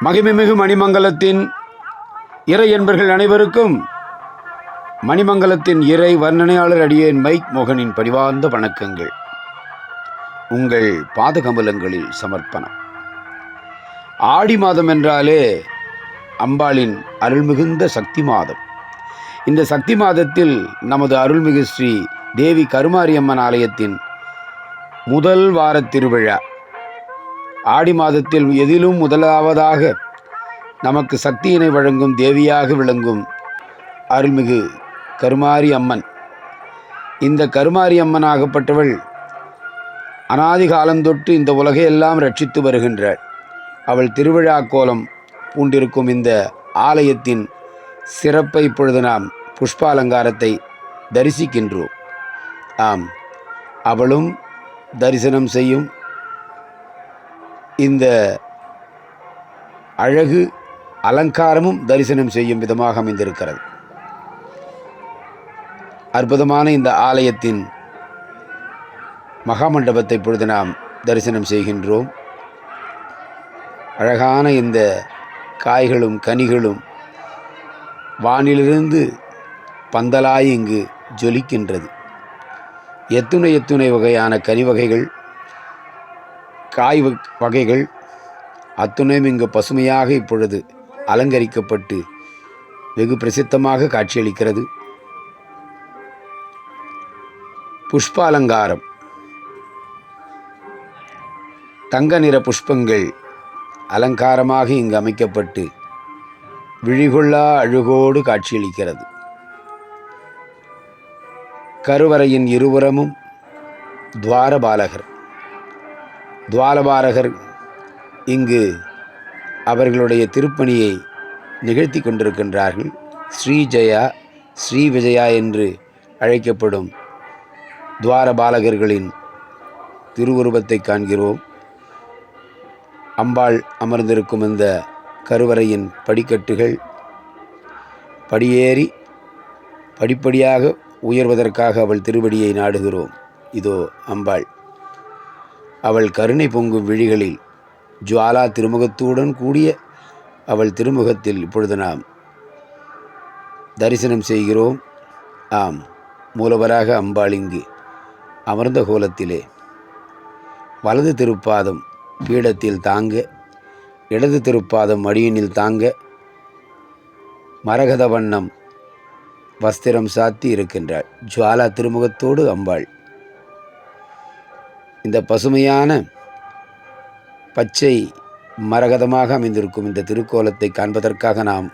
மகிமைமிகு மணிமங்கலத்தின் இறை என்பர்கள் அனைவருக்கும் மணிமங்கலத்தின் இறை வர்ணனையாளர் அடியேன் மைக் மோகனின் பணிவார்ந்த வணக்கங்கள். உங்கள் பாதகமலங்களில் சமர்ப்பணம். ஆடி மாதம் என்றாலே அம்பாளின் அருள்மிகுந்த சக்தி மாதம். இந்த சக்தி மாதத்தில் நமது அருள்மிகு ஸ்ரீ தேவி கருமாரியம்மன் ஆலயத்தின் முதல் வார திருவிழா. ஆடி மாதத்தில் எதிலும் முதலாவதாக நமக்கு சக்தியினை வழங்கும் தேவியாக விளங்கும் அருள்மிகு கருமாரி அம்மன். இந்த கருமாரி அம்மனாகப்பட்டவள் அநாதி காலந்தொட்டு இந்த உலகையெல்லாம் ரட்சித்து வருகின்றாள். அவள் திருவிழா கோலம் பூண்டிருக்கும் இந்த ஆலயத்தின் சிறப்பை இப்பொழுது நாம் புஷ்பாலங்காரத்தை தரிசிக்கின்றோம். ஆம், அவளும் தரிசனம் செய்யும் இந்த அழகு அலங்காரமும் தரிசனம் செய்யும் விதமாக அமைந்திருக்கிறது. அற்புதமான இந்த ஆலயத்தின் மகாமண்டபத்தை இப்பொழுது நாம் தரிசனம் செய்கின்றோம். அழகான இந்த காய்களும் கனிகளும் வானிலிருந்து பந்தலாய் இங்கு ஜொலிக்கின்றது. எத்துணை வகையான கனி வகைகள், காய் வகைகள் அத்துணையும் இங்கு பசுமையாக இப்பொழுது அலங்கரிக்கப்பட்டு வெகு பிரசித்தமாக காட்சியளிக்கிறது. புஷ்ப அலங்காரம், தங்க நிற புஷ்பங்கள் அலங்காரமாக இங்கு அமைக்கப்பட்டு விழிகொள்ளா அழகோடு காட்சியளிக்கிறது. கருவறையின் இருபுறமும் துவாரபாலகர் இங்கு அவர்களுடைய திருப்பணியை நிகழ்த்தி கொண்டிருக்கின்றார்கள். ஸ்ரீஜயா, ஸ்ரீ விஜயா என்று அழைக்கப்படும் துவாரபாலகர்களின் திருவுருவத்தை காண்கிறோம். அம்பாள் அமர்ந்திருக்கும் இந்த கருவறையின் படிக்கட்டுகள் படியேறி படிப்படியாக உயர்வதற்காக அவள் திருவடியை நாடுகிறோம். இதோ அம்பாள். அவள் கருணை பொங்கும் விழிகளில் ஜுவாலா திருமுகத்துடன் கூடிய அவள் திருமுகத்தில் இப்பொழுது நாம் தரிசனம் செய்கிறோம். ஆம், மூலவராக அம்பாள் இங்கு அமர்ந்த கோலத்திலே வலது திருப்பாதம் பீடத்தில் தாங்க, இடது திருப்பாதம் மடியினில் தாங்க, மரகத வண்ணம் வஸ்திரம் சாத்தி இருக்கின்றாள். ஜுவாலா திருமுகத்தோடு அம்பாள். இந்த பசுமையான பச்சை மரகதமாக அமைந்திருக்கும் இந்த திருக்கோலத்தை காண்பதற்காக நாம்